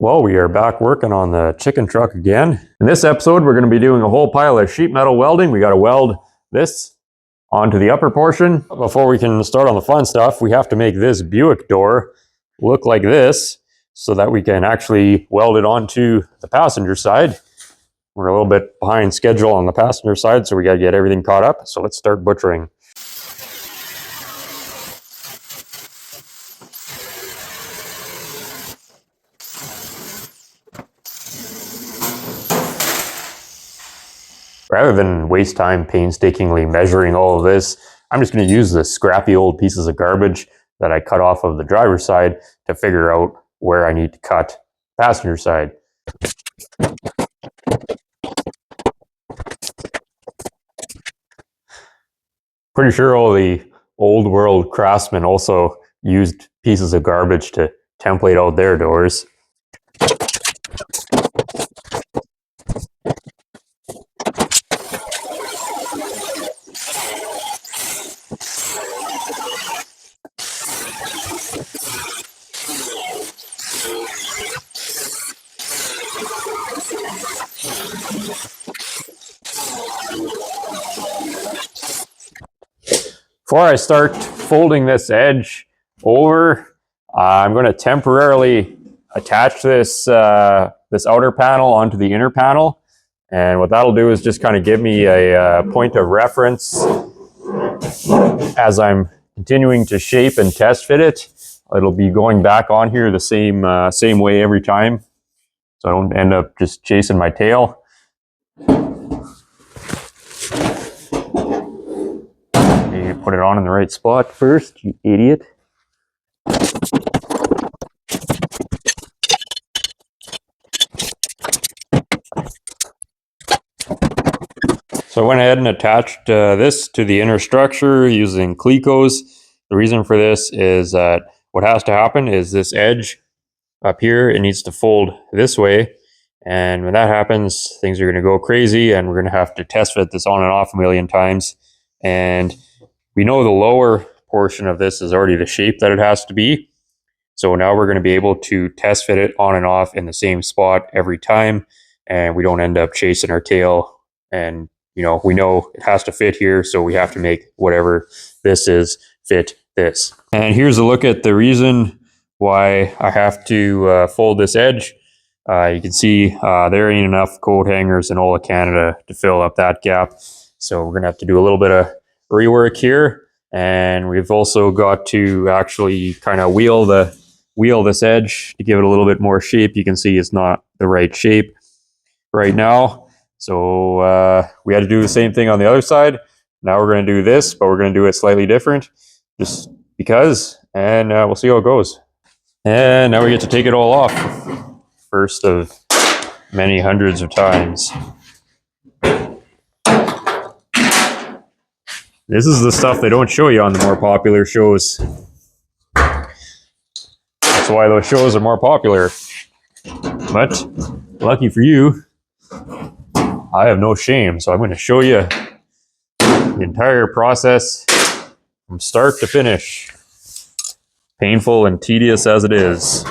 Well, we are back working on the chicken truck again. In this episode, we're going to be doing a whole pile of sheet metal welding. We got to weld this onto the upper portion. Before we can start on the fun stuff, we have to make this Buick door look like this so that we can actually weld it onto the passenger side. We're a little bit behind schedule on the passenger side, so we got to get everything caught up. So let's start butchering. Rather than waste time painstakingly measuring all of this, I'm just going to use the scrappy old pieces of garbage that I cut off of the driver's side to figure out where I need to cut passenger side. Pretty sure all the old world craftsmen also used pieces of garbage to template out their doors. Before I start folding this edge over, I'm going to temporarily attach this this outer panel onto the inner panel, and what that'll do is just kind of give me a point of reference as I'm continuing to shape and test fit it. It'll be going back on here the same way every time, so I don't end up just chasing my tail. Put it on in the right spot first, you idiot. So I went ahead and attached this to the inner structure using Clecos. The reason for this is that what has to happen is this edge up here, it needs to fold this way. And when that happens, things are going to go crazy and we're going to have to test fit this on and off a million times. And we know the lower portion of this is already the shape that it has to be. So now we're going to be able to test fit it on and off in the same spot every time. And we don't end up chasing our tail. And, you know, we know it has to fit here. So we have to make whatever this is fit this. And here's a look at the reason why I have to fold this edge. You can see there ain't enough coat hangers in all of Canada to fill up that gap. So we're going to have to do a little bit of rework here, and we've also got to actually kind of wheel this edge to give it a little bit more shape. You can see it's not the right shape right now, so we had to do the same thing on the other side. Now we're going to do this, but we're going to do it slightly different just because, and we'll see how it goes. And now we get to take it all off, first of many hundreds of times. This is the stuff they don't show you on the more popular shows. That's why those shows are more popular. But lucky for you, I have no shame. So I'm going to show you the entire process from start to finish. Painful and tedious as it is.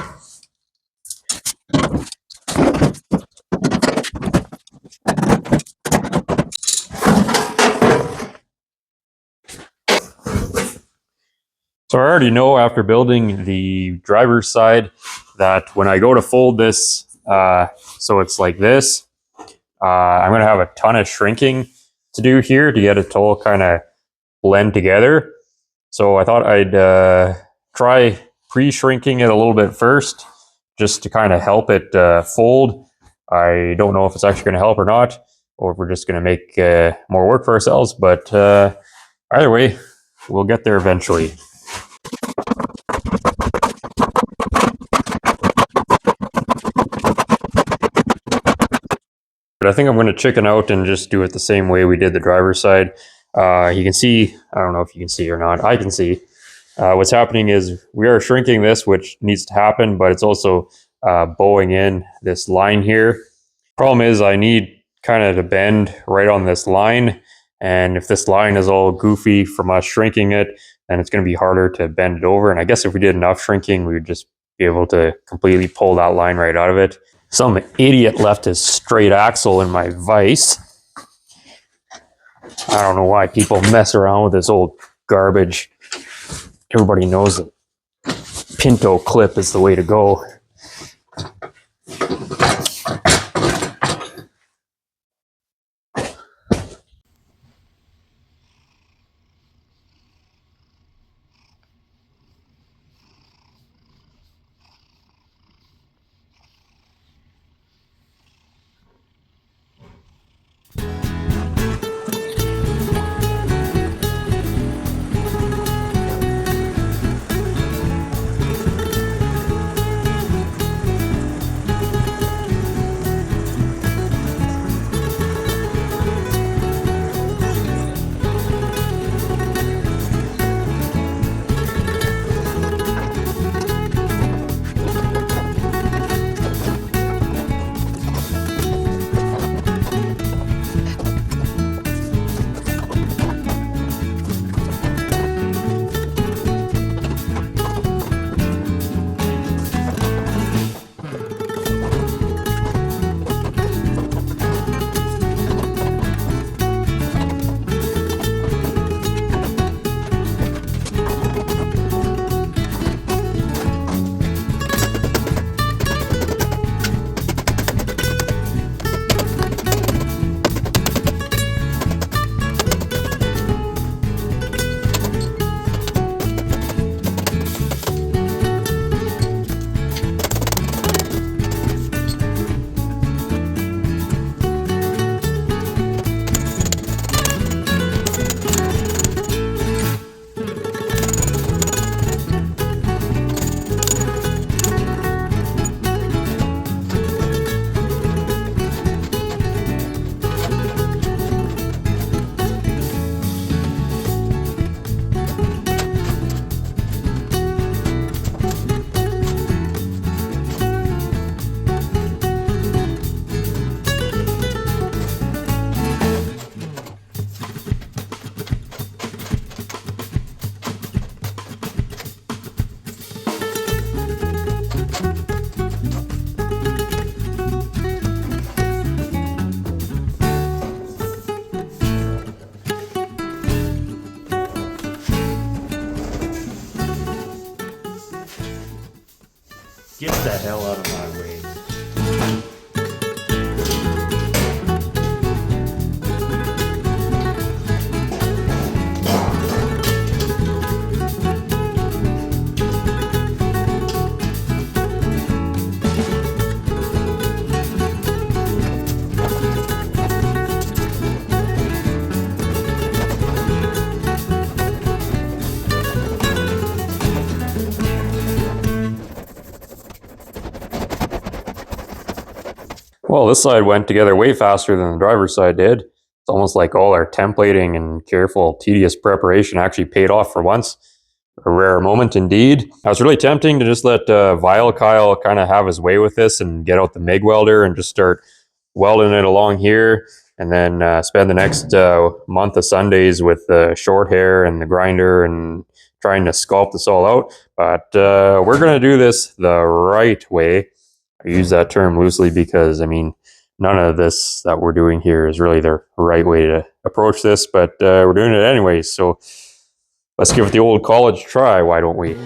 So I already know after building the driver's side that when I go to fold this, so it's like this, I'm going to have a ton of shrinking to do here to get it to all kind of blend together. So I thought I'd try pre-shrinking it a little bit first, just to kind of help it fold. I don't know if it's actually going to help or not, or if we're just going to make more work for ourselves, but either way, we'll get there eventually. But I think I'm going to chicken out and just do it the same way we did the driver's side. You can see, I don't know if you can see or not, I can see. What's happening is we are shrinking this, which needs to happen, but it's also bowing in this line here. Problem is I need kind of to bend right on this line. And if this line is all goofy from us shrinking it, then it's going to be harder to bend it over. And I guess if we did enough shrinking, we would just be able to completely pull that line right out of it. Some idiot left his straight axle in my vise. I don't know why people mess around with this old garbage. Everybody knows that Pinto clip is the way to go. Get the hell out of my way. Well, this side went together way faster than the driver's side did. It's almost like all our templating and careful, tedious preparation actually paid off for once. A rare moment indeed. I was really tempting to just let Vile Kyle kind of have his way with this and get out the MIG welder and just start welding it along here, and then spend the next month of Sundays with the short hair and the grinder and trying to sculpt this all out. But we're going to do this the right way. I use that term loosely because, I mean, none of this that we're doing here is really the right way to approach this, but we're doing it anyways. So let's give it the old college try, why don't we?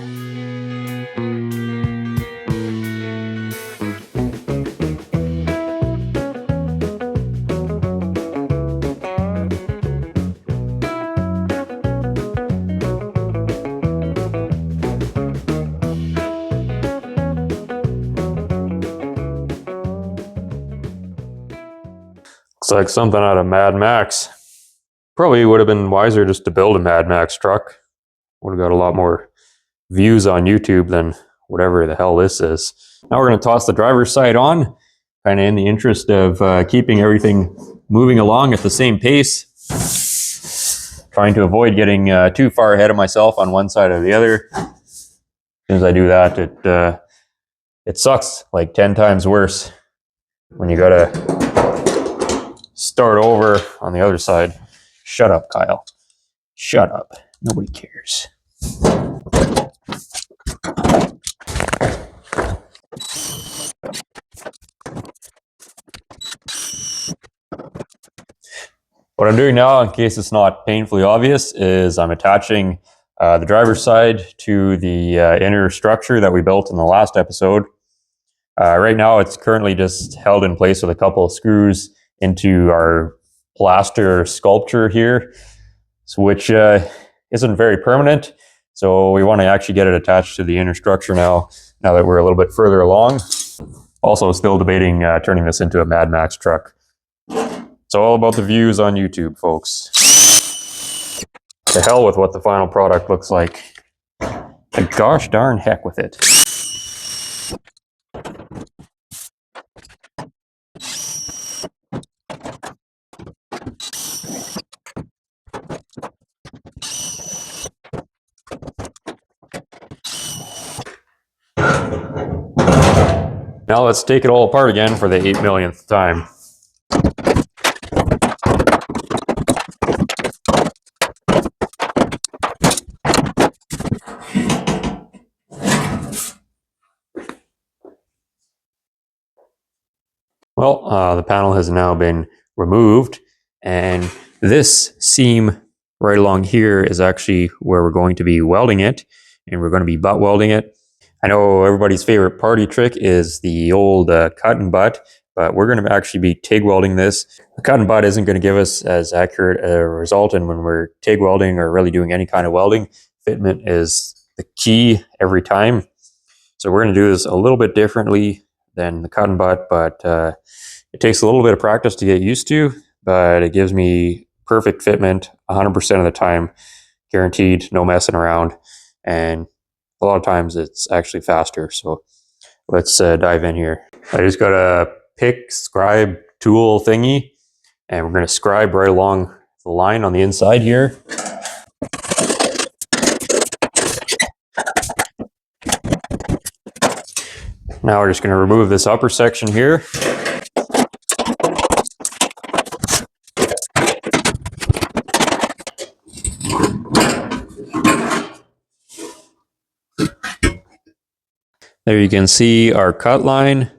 Looks like something out of Mad Max. Probably would have been wiser just to build a Mad Max truck. Would have got a lot more views on YouTube than whatever the hell this is. Now we're going to toss the driver's side on, kind of in the interest of keeping everything moving along at the same pace. Trying to avoid getting too far ahead of myself on one side or the other. As soon as I do that, it sucks like 10 times worse when you gotta start over on the other side. Shut up, Kyle. Shut up. Nobody cares. What I'm doing now, in case it's not painfully obvious, is I'm attaching the driver's side to the inner structure that we built in the last episode. Right now, it's currently just held in place with a couple of screws into our plaster sculpture here, which isn't very permanent. So we want to actually get it attached to the inner structure now that we're a little bit further along. Also still debating turning this into a Mad Max truck. It's all about the views on YouTube, folks. To hell with what the final product looks like. And gosh darn heck with it. Now let's take it all apart again for the 8 millionth time. Well, the panel has now been removed, and this seam right along here is actually where we're going to be welding it, and we're going to be butt welding it. I know everybody's favorite party trick is the old cut and butt, but we're going to actually be TIG welding this. The cut and butt isn't going to give us as accurate a result, and when we're TIG welding or really doing any kind of welding, fitment is the key every time. So we're going to do this a little bit differently than the cut and butt, but it takes a little bit of practice to get used to, but it gives me perfect fitment 100% of the time, guaranteed, no messing around, and a lot of times it's actually faster. So let's dive in here. I just got a pick scribe tool thingy, and we're going to scribe right along the line on the inside here. Now we're just going to remove this upper section here. There you can see our cut line.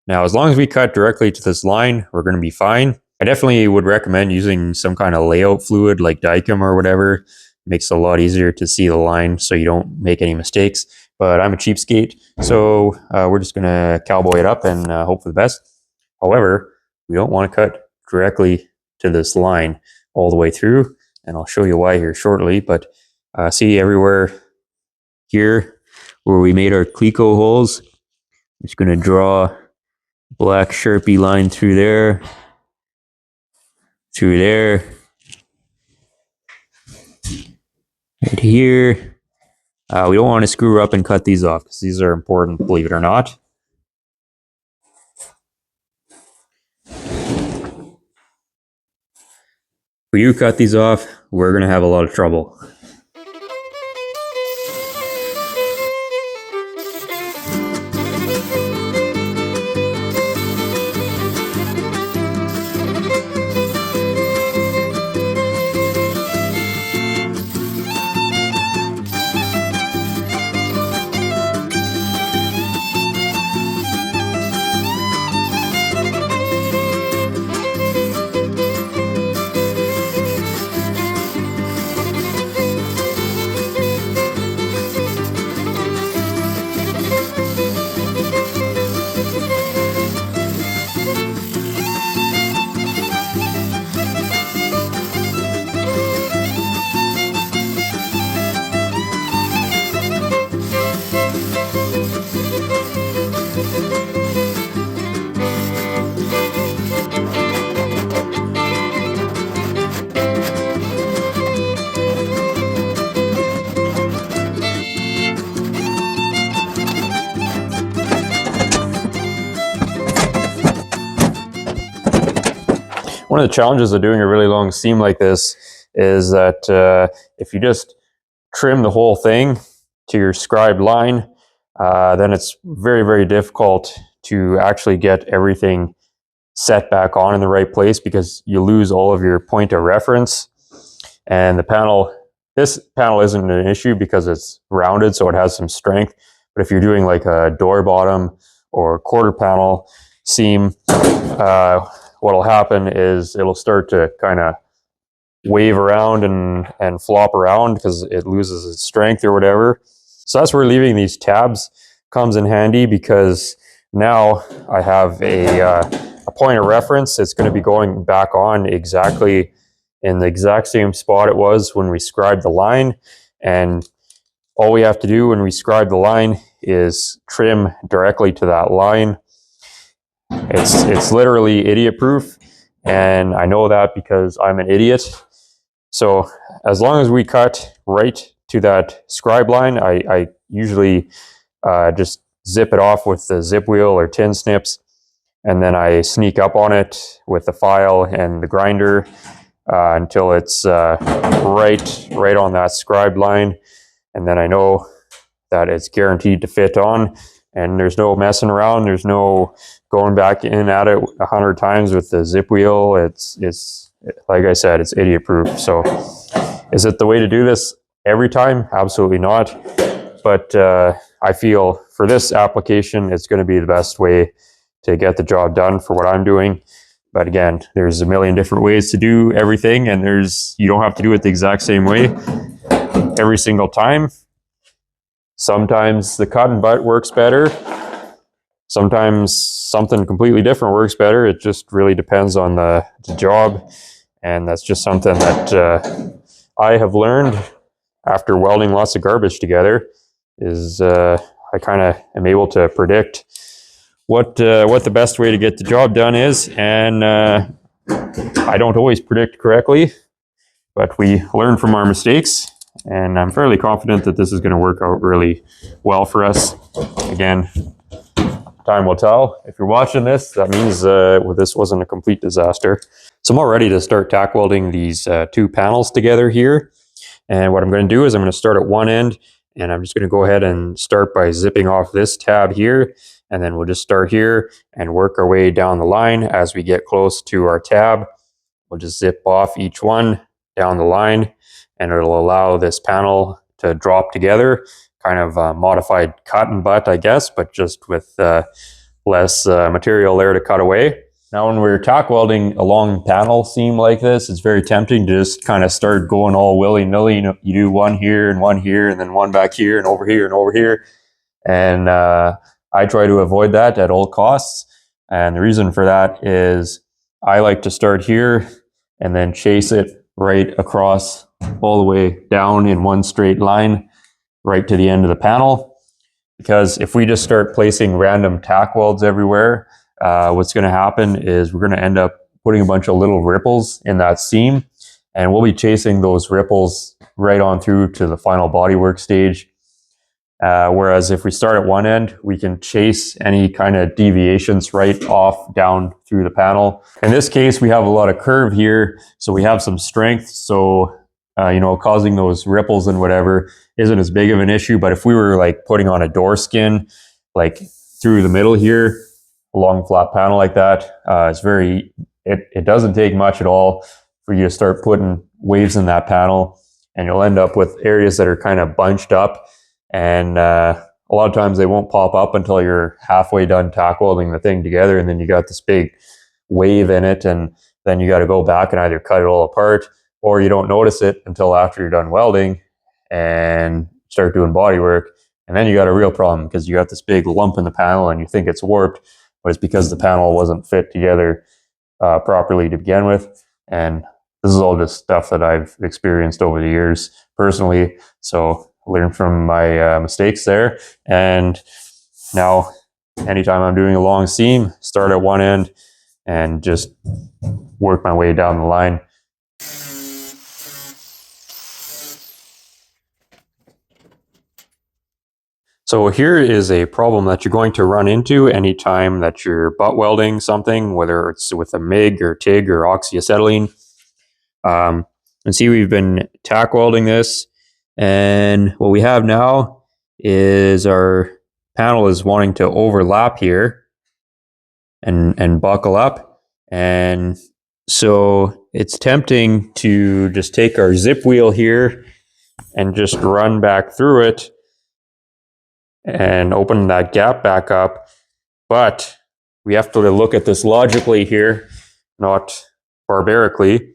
Now, as long as we cut directly to this line, we're going to be fine. I definitely would recommend using some kind of layout fluid like Dykem or whatever. It makes it a lot easier to see the line so you don't make any mistakes. But I'm a cheapskate, so we're just going to cowboy it up and hope for the best. However, we don't want to cut directly to this line all the way through, and I'll show you why here shortly. But see everywhere here where we made our Cleco holes, I'm just going to draw black Sharpie line through there, right here. We don't want to screw up and cut these off because these are important, believe it or not. If you cut these off, we're going to have a lot of trouble. One of the challenges of doing a really long seam like this is that if you just trim the whole thing to your scribed line, then it's very, very difficult to actually get everything set back on in the right place because you lose all of your point of reference. And the panel, this panel isn't an issue because it's rounded, so it has some strength. But if you're doing like a door bottom or quarter panel seam, what'll happen is it'll start to kind of wave around and flop around because it loses its strength or whatever. So that's where leaving these tabs comes in handy, because now I have a point of reference. It's going to be going back on exactly in the exact same spot it was when we scribed the line. And all we have to do when we scribe the line is trim directly to that line. It's literally idiot proof, and I know that because I'm an idiot. So as long as we cut right to that scribe line, I usually just zip it off with the zip wheel or tin snips, and then I sneak up on it with the file and the grinder until it's right on that scribe line, and then I know that it's guaranteed to fit on, and there's no messing around. There's no going back in at it 100 times with the zip wheel. It's like I said, it's idiot proof. So is it the way to do this every time? Absolutely not. But I feel for this application, it's going to be the best way to get the job done for what I'm doing. But again, there's a million different ways to do everything, and you don't have to do it the exact same way every single time. Sometimes the cut and butt works better. Sometimes something completely different works better. It just really depends on the job. And that's just something that I have learned after welding lots of garbage together, is I kind of am able to predict what the best way to get the job done is. And I don't always predict correctly, but we learn from our mistakes. And I'm fairly confident that this is going to work out really well for us. Again, time will tell. If you're watching this, that means this wasn't a complete disaster. So I'm all ready to start tack welding these two panels together here. And what I'm going to do is I'm going to start at one end, and I'm just going to go ahead and start by zipping off this tab here. And then we'll just start here and work our way down the line. As we get close to our tab, we'll just zip off each one down the line, and it'll allow this panel to drop together, kind of a modified cut and butt, I guess, but just with less material there to cut away. Now, when we're tack welding a long panel seam like this, it's very tempting to just kind of start going all willy-nilly. You do one here, and then one back here, and over here, and over here. And I try to avoid that at all costs. And the reason for that is I like to start here and then chase it right across all the way down in one straight line right to the end of the panel. Because if we just start placing random tack welds everywhere, what's going to happen is we're going to end up putting a bunch of little ripples in that seam, and we'll be chasing those ripples right on through to the final bodywork stage. Whereas if we start at one end, we can chase any kind of deviations right off down through the panel. In this case, we have a lot of curve here, so we have some strength. So, causing those ripples and whatever isn't as big of an issue. But if we were like putting on a door skin, like through the middle here, a long flat panel like that, it doesn't take much at all for you to start putting waves in that panel, and you'll end up with areas that are kind of bunched up. And a lot of times they won't pop up until you're halfway done tack welding the thing together, and then you got this big wave in it, and then you got to go back and either cut it all apart, or you don't notice it until after you're done welding and start doing body work. And then you got a real problem because you got this big lump in the panel and you think it's warped, but it's because the panel wasn't fit together properly to begin with. And this is all just stuff that I've experienced over the years personally. So learn from my mistakes there. And now anytime I'm doing a long seam, start at one end and just work my way down the line. So here is a problem that you're going to run into anytime that you're butt welding something, whether it's with a MIG or TIG or oxyacetylene. And see, we've been tack welding this, and what we have now is our panel is wanting to overlap here and buckle up. And so it's tempting to just take our zip wheel here and just run back through it and open that gap back up. But we have to look at this logically here, not barbarically.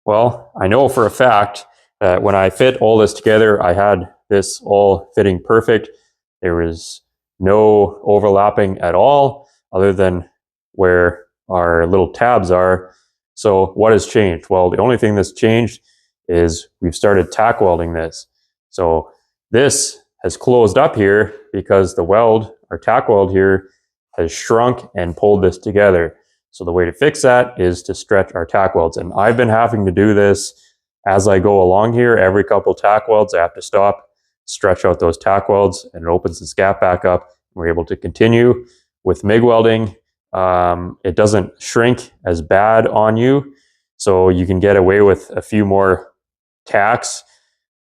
Well, I know for a fact that when I fit all this together, I had this all fitting perfect. There was no overlapping at all, other than where our little tabs are. So what has changed? Well, the only thing that's changed is we've started tack welding this. So this has closed up here because the weld, our tack weld here, has shrunk and pulled this together. So the way to fix that is to stretch our tack welds. And I've been having to do this as I go along here. Every couple tack welds, I have to stop, stretch out those tack welds, and it opens this gap back up. We're able to continue with MIG welding. It doesn't shrink as bad on you, so you can get away with a few more tacks,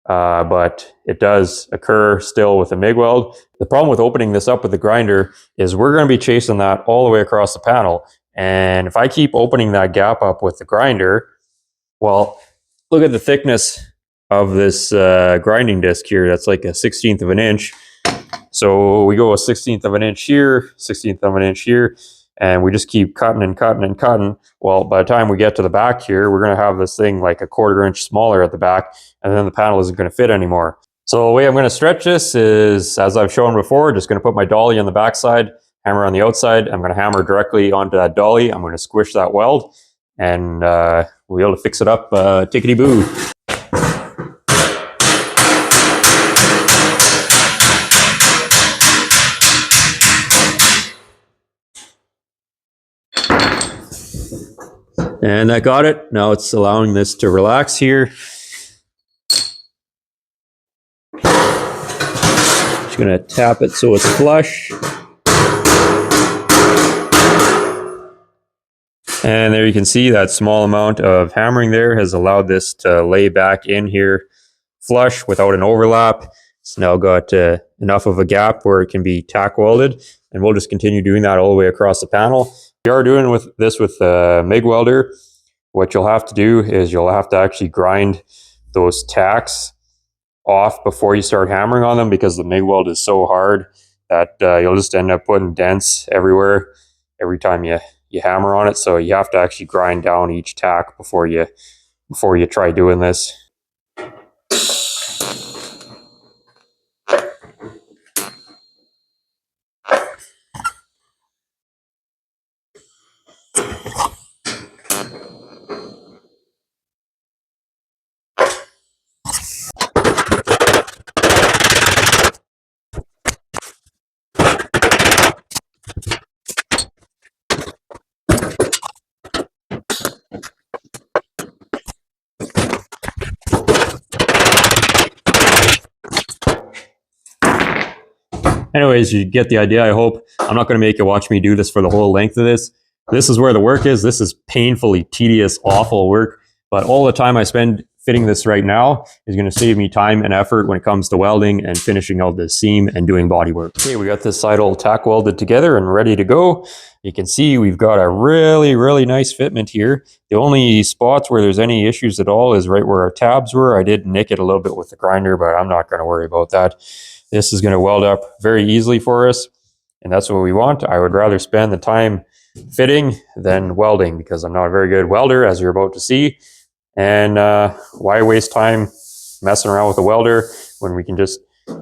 but it does occur still with a MIG weld. The problem with opening this up with the grinder is we're going to be chasing that all the way across the panel. And if I keep opening that gap up with the grinder, well, look at the thickness of this grinding disc here. That's like a 1/16 of an inch. So we go a 1/16 of an inch here, 1/16 of an inch here, and we just keep cutting and cutting and cutting. Well, by the time we get to the back here, we're going to have this thing like a 1/4 inch smaller at the back, and then the panel isn't going to fit anymore. So the way I'm going to stretch this is, as I've shown before, just going to put my dolly on the back side, hammer on the outside. I'm going to hammer directly onto that dolly. I'm going to squish that weld, and we'll be able to fix it up tickety-boo. And that got it. Now it's allowing this to relax here. Just going to tap it so it's flush. And there you can see that small amount of hammering there has allowed this to lay back in here flush without an overlap. It's now got enough of a gap where it can be tack welded, and we'll just continue doing that all the way across the panel. We are doing this with a MIG welder. What you'll have to do is you'll have to actually grind those tacks off before you start hammering on them, because the MIG weld is so hard that you'll just end up putting dents everywhere every time you hammer on it. So you have to actually grind down each tack before you try doing this. Anyways, you get the idea, I hope. I'm not going to make you watch me do this for the whole length of this. This is where the work is. This is painfully tedious, awful work. But all the time I spend fitting this right now is going to save me time and effort when it comes to welding and finishing out the seam and doing body work. Okay, we got this side all tack welded together and ready to go. You can see we've got a really, really nice fitment here. The only spots where there's any issues at all is right where our tabs were. I did nick it a little bit with the grinder, but I'm not going to worry about that. This is going to weld up very easily for us, and that's what we want. I would rather spend the time fitting than welding, because I'm not a very good welder, as you're about to see. And why waste time messing around with a welder when we can just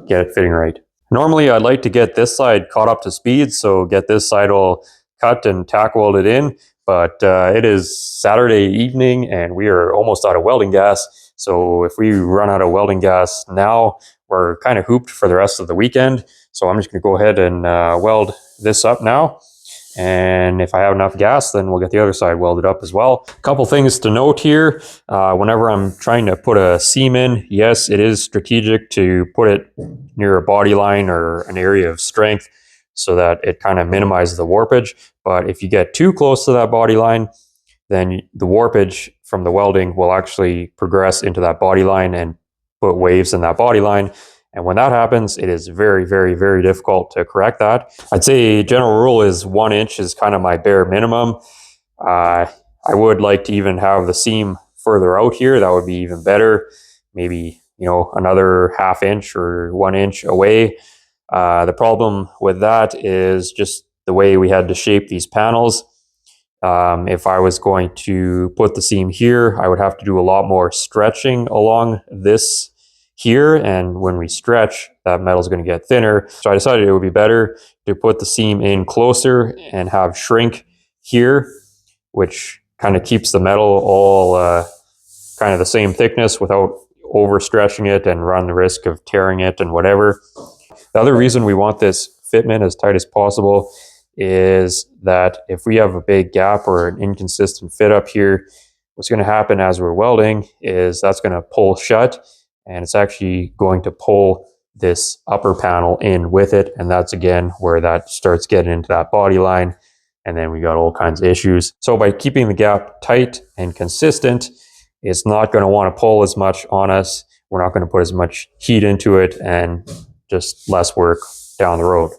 get it fitting right? Normally, I'd like to get this side caught up to speed, so get this side all cut and tack welded in. But it is Saturday evening, and we are almost out of welding gas. So if we run out of welding gas now, we're kind of hooped for the rest of the weekend. So I'm just going to go ahead and weld this up now. And if I have enough gas, then we'll get the other side welded up as well. A couple things to note here. Whenever I'm trying to put a seam in, yes, it is strategic to put it near a body line or an area of strength so that it kind of minimizes the warpage. But if you get too close to that body line, then the warpage from the welding will actually progress into that body line and put waves in that body line. And when that happens, it is very, very, very difficult to correct that. I'd say general rule is 1 inch is kind of my bare minimum. I would like to even have the seam further out here. That would be even better. Maybe, another 1/2 inch or 1 inch away. The problem with that is just the way we had to shape these panels. If I was going to put the seam here, I would have to do a lot more stretching along this here, and when we stretch, that metal is going to get thinner. So I decided it would be better to put the seam in closer and have shrink here, which kind of keeps the metal all kind of the same thickness without overstretching it and run the risk of tearing it and whatever. The other reason we want this fitment as tight as possible is that if we have a big gap or an inconsistent fit up here, what's going to happen as we're welding is that's going to pull shut, and it's actually going to pull this upper panel in with it. And that's again where that starts getting into that body line, and then we got all kinds of issues. So by keeping the gap tight and consistent, it's not going to want to pull as much on us. We're not going to put as much heat into it, and just less work down the road.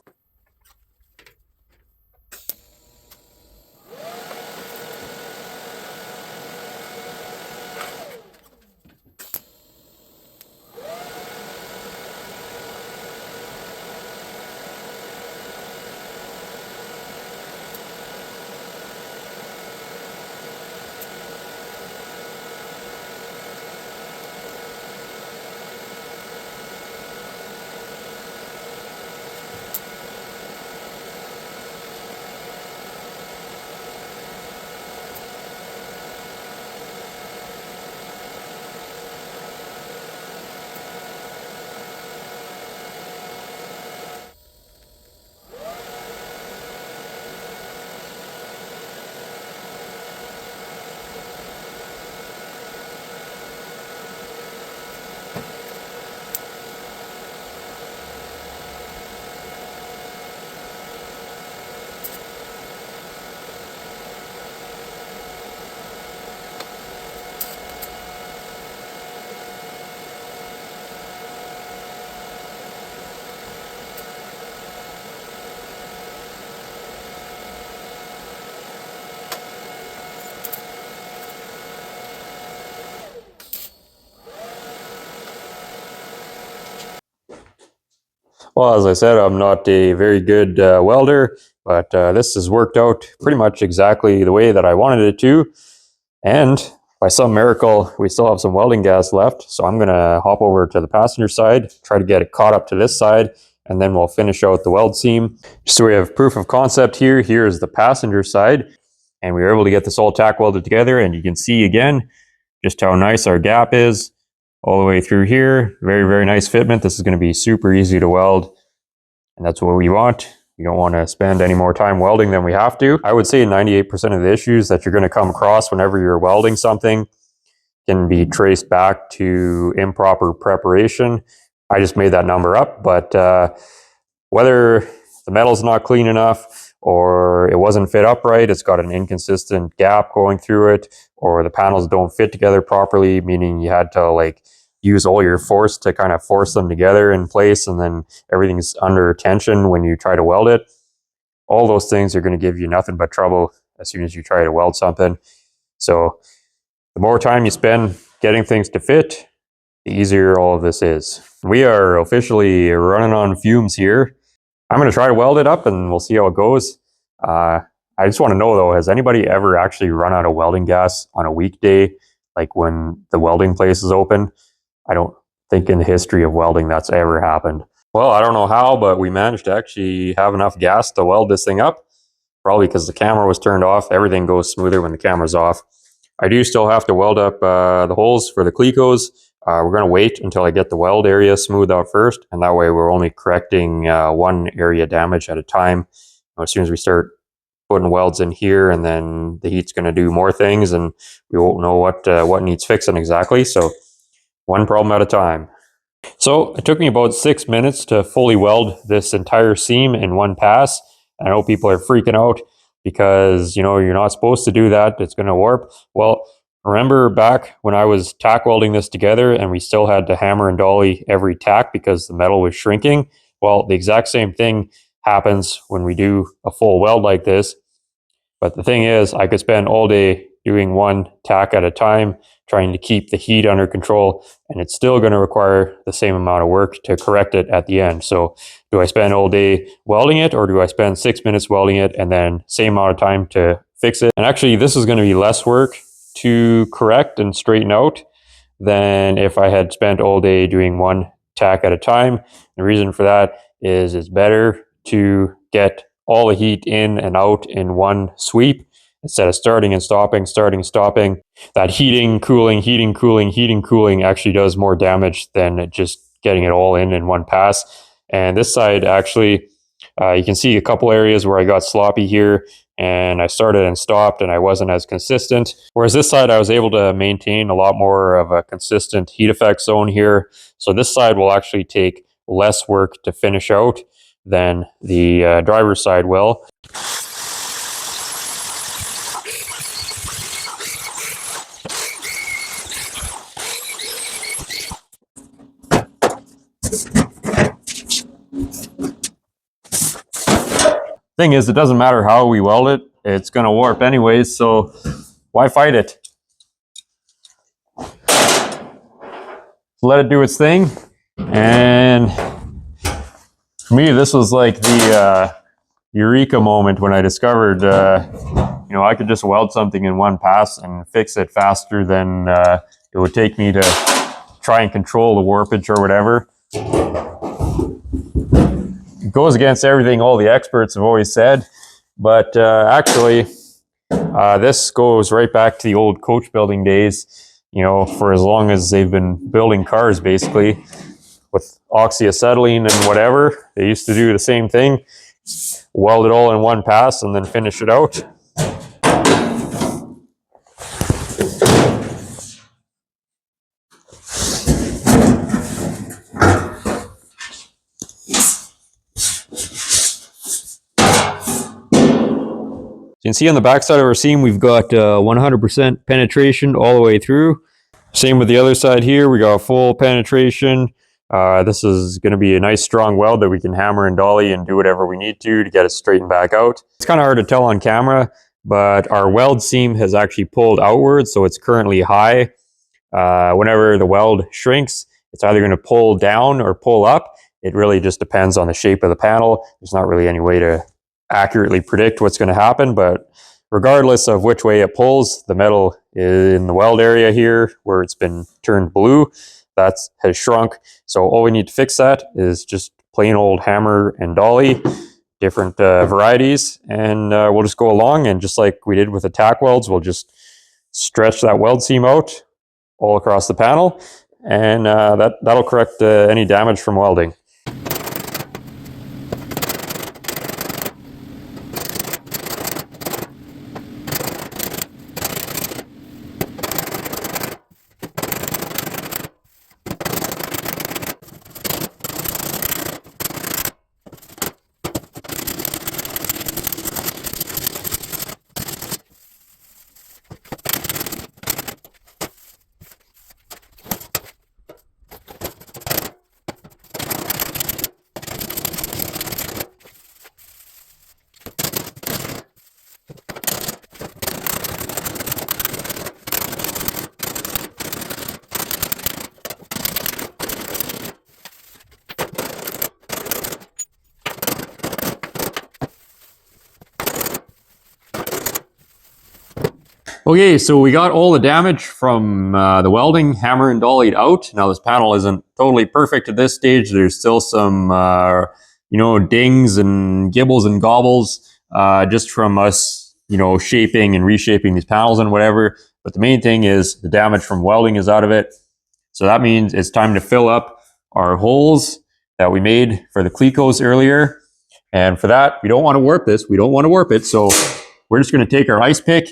Well, as I said, I'm not a very good welder, but this has worked out pretty much exactly the way that I wanted it to. And by some miracle, we still have some welding gas left. So I'm going to hop over to the passenger side, try to get it caught up to this side, and then we'll finish out the weld seam. So we have proof of concept here. Here is the passenger side. And we were able to get this all tack welded together. And you can see again just how nice our gap is all the way through here. Very, very nice fitment. This is going to be super easy to weld, and that's what we want. You don't want to spend any more time welding than we have to. I would say 98% of the issues that you're going to come across whenever you're welding something can be traced back to improper preparation. I just made that number up, but whether the metal's not clean enough, or it wasn't fit upright, it's got an inconsistent gap going through it, or the panels don't fit together properly, meaning you had to like use all your force to kind of force them together in place, and then everything's under tension when you try to weld it. All those things are going to give you nothing but trouble as soon as you try to weld something. So the more time you spend getting things to fit, the easier all of this is. We are officially running on fumes here. I'm going to try to weld it up and we'll see how it goes. I just want to know though, has anybody ever actually run out of welding gas on a weekday, like when the welding place is open? I don't think in the history of welding that's ever happened. Well, I don't know how, but we managed to actually have enough gas to weld this thing up. Probably because the camera was turned off. Everything goes smoother when the camera's off. I do still have to weld up the holes for the clecos. We're going to wait until I get the weld area smoothed out first, and that way we're only correcting one area damage at a time. As soon as we start putting welds in here, and then the heat's going to do more things, and we won't know what needs fixing exactly. So one problem at a time. So it took me about 6 minutes to fully weld this entire seam in one pass. I know people are freaking out because, you know, you're not supposed to do that. It's going to warp. Well, remember back when I was tack welding this together and we still had to hammer and dolly every tack because the metal was shrinking? Well, the exact same thing happens when we do a full weld like this. But the thing is, I could spend all day doing one tack at a time, trying to keep the heat under control, and it's still going to require the same amount of work to correct it at the end. So Do I spend all day welding it, or do I spend 6 minutes welding it and then same amount of time to fix it? And actually, this is going to be less work to correct and straighten out than if I had spent all day doing one tack at a time. The reason for that is it's better to get all the heat in and out in one sweep instead of starting and stopping, starting, stopping. That heating, cooling, heating, cooling, heating, cooling actually does more damage than just getting it all in one pass. And this side actually, you can see a couple areas where I got sloppy here and I started and stopped and I wasn't as consistent. Whereas this side, I was able to maintain a lot more of a consistent heat effect zone here. So this side will actually take less work to finish out than the driver's side will. Thing is, it doesn't matter how we weld it, it's going to warp anyways, so why fight it? Let it do its thing. And for me, this was like the eureka moment when I discovered I could just weld something in one pass and fix it faster than it would take me to try and control the warpage or whatever. It goes against everything all the experts have always said, but actually this goes right back to the old coach building days, for as long as they've been building cars, basically, with oxyacetylene and whatever. They used to do the same thing, weld it all in one pass and then finish it out. You can see on the back side of our seam, we've got 100% penetration all the way through. Same with the other side here, we got full penetration. This is going to be a nice strong weld that we can hammer and dolly and do whatever we need to get it straightened back out. It's kind of hard to tell on camera, but our weld seam has actually pulled outwards, so it's currently high. Whenever the weld shrinks, it's either going to pull down or pull up. It really just depends on the shape of the panel. There's not really any way to accurately predict what's going to happen, but regardless of which way it pulls, the metal in the weld area here where it's been turned blue, that has shrunk. So all we need to fix that is just plain old hammer and dolly, different varieties, and we'll just go along, and just like we did with the tack welds, we'll just stretch that weld seam out all across the panel, and that'll correct any damage from welding. Okay, so we got all the damage from the welding hammer and dollied out. Now this panel isn't totally perfect at this stage. There's still some, dings and gibbles and gobbles just from us, shaping and reshaping these panels and whatever. But the main thing is the damage from welding is out of it. So that means it's time to fill up our holes that we made for the clecos earlier. And for that, we don't want to warp this. We don't want to warp it. So we're just going to take our ice pick,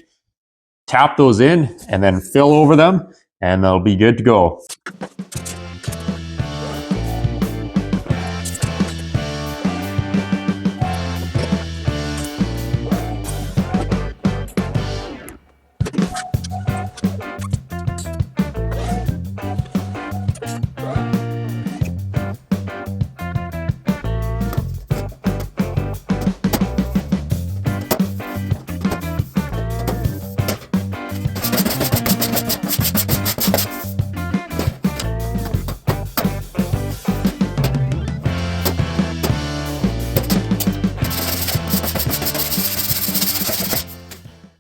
tap those in, and then fill over them, and they'll be good to go.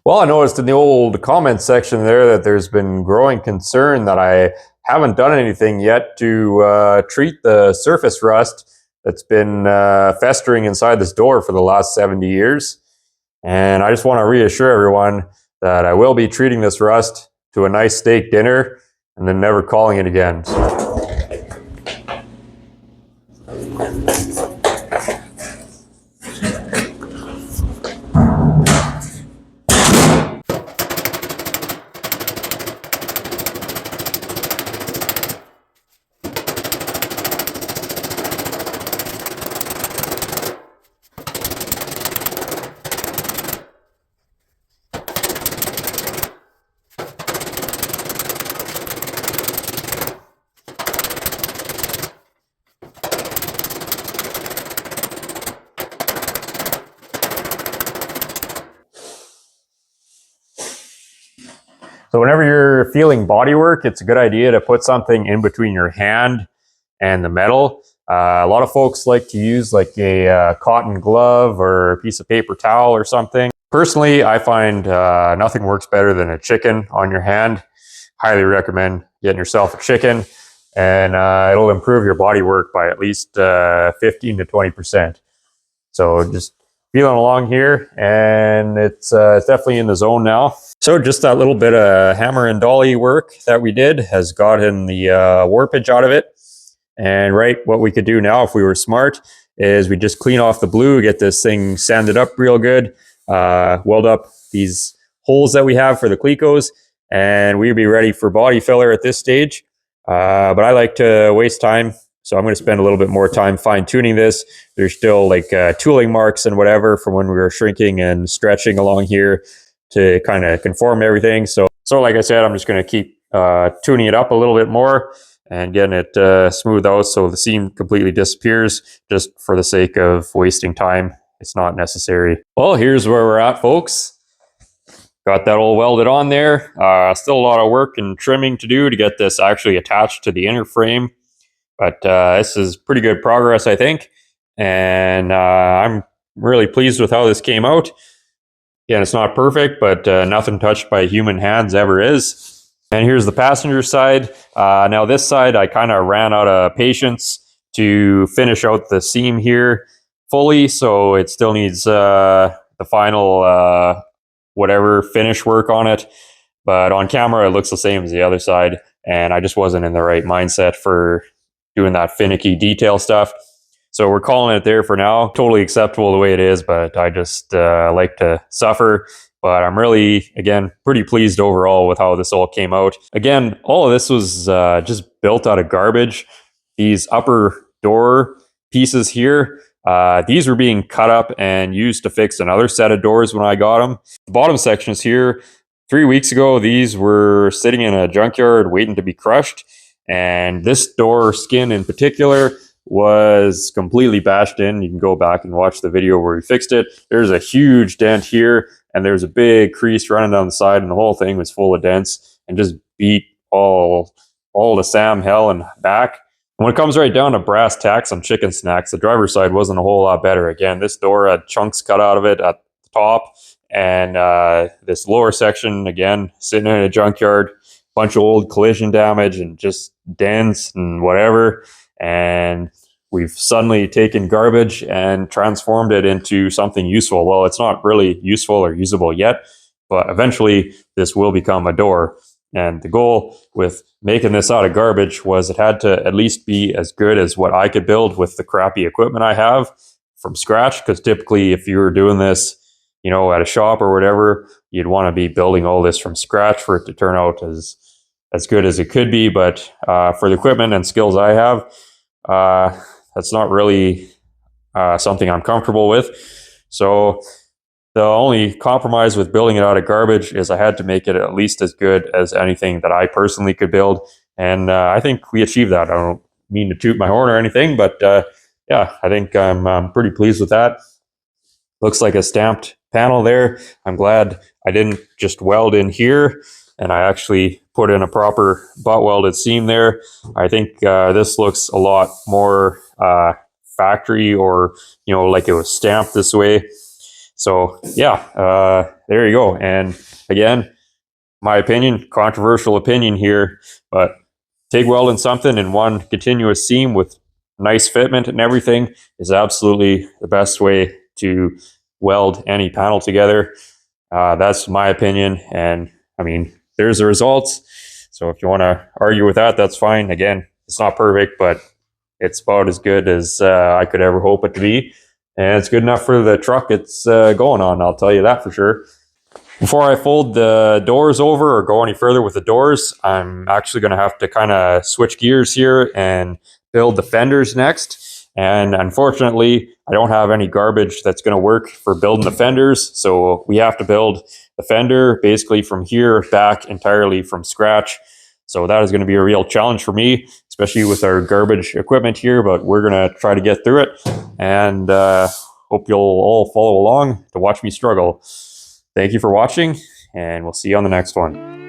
Well, I noticed in the old comment section there that there's been growing concern that I haven't done anything yet to treat the surface rust that's been festering inside this door for the last 70 years. And I just want to reassure everyone that I will be treating this rust to a nice steak dinner and then never calling it again. So whenever you're feeling bodywork, it's a good idea to put something in between your hand and the metal. A lot of folks like to use like a cotton glove or a piece of paper towel or something. Personally, I find nothing works better than a chicken on your hand. Highly recommend getting yourself a chicken, and it'll improve your bodywork by at least 15 to 20%. So just feeling along here, and it's definitely in the zone now. So just that little bit of hammer and dolly work that we did has gotten the warpage out of it. And right, what we could do now if we were smart is we just clean off the blue, get this thing sanded up real good, weld up these holes that we have for the clecos, and we'd be ready for body filler at this stage. But I like to waste time, so I'm going to spend a little bit more time fine tuning this. There's still like tooling marks and whatever from when we were shrinking and stretching along here to kind of conform everything. So like I said, I'm just going to keep tuning it up a little bit more and getting it smoothed out so the seam completely disappears, just for the sake of wasting time. It's not necessary. Well, here's where we're at, folks. Got that all welded on there. Still a lot of work and trimming to do to get this actually attached to the inner frame. But this is pretty good progress, I think. And I'm really pleased with how this came out. Again, it's not perfect, but nothing touched by human hands ever is. And here's the passenger side. Now this side, I kind of ran out of patience to finish out the seam here fully, so it still needs the final whatever finish work on it. But on camera, it looks the same as the other side, and I just wasn't in the right mindset for doing that finicky detail stuff. So we're calling it there for now. Totally acceptable the way it is, but I just like to suffer. But I'm really, again, pretty pleased overall with how this all came out. Again, all of this was just built out of garbage. These upper door pieces here, these were being cut up and used to fix another set of doors when I got them. The bottom sections here, 3 weeks ago, these were sitting in a junkyard waiting to be crushed. And this door skin in particular was completely bashed in. You can go back and watch the video where we fixed it. There's a huge dent here, and there's a big crease running down the side, and the whole thing was full of dents and just beat all to Sam hell and back. When it comes right down to brass tacks on chicken snacks, the driver's side wasn't a whole lot better. Again, this door had chunks cut out of it at the top, and this lower section, again, sitting in a junkyard, bunch of old collision damage and just dents and whatever. And we've suddenly taken garbage and transformed it into something useful. Well, it's not really useful or usable yet, but eventually this will become a door. And the goal with making this out of garbage was it had to at least be as good as what I could build with the crappy equipment I have from scratch. Because typically if you were doing this, you know, at a shop or whatever, you'd want to be building all this from scratch for it to turn out as good as it could be. But for the equipment and skills I have, that's not really something I'm comfortable with. So the only compromise with building it out of garbage is I had to make it at least as good as anything that I personally could build. And I think we achieved that. I don't mean to toot my horn or anything, but yeah, I think I'm pretty pleased with that. Looks like a stamped panel there. I'm glad I didn't just weld in here and I actually put in a proper butt welded seam there. I think this looks a lot more factory, or, you know, like it was stamped this way. So yeah, there you go. And again, my opinion, controversial opinion here, but TIG welding something in one continuous seam with nice fitment and everything is absolutely the best way to weld any panel together. That's my opinion, and I mean, there's the results. So if you want to argue with that, that's fine. Again, it's not perfect, but it's about as good as I could ever hope it to be, and it's good enough for the truck it's going on. I'll tell you that for sure. Before I fold the doors over or go any further with the doors, I'm actually going to have to kind of switch gears here and build the fenders next. And unfortunately, I don't have any garbage that's going to work for building the fenders. So we have to build the fender basically from here back entirely from scratch. So that is going to be a real challenge for me, especially with our garbage equipment here, but we're going to try to get through it. And hope you'll all follow along to watch me struggle. Thank you for watching, and we'll see you on the next one.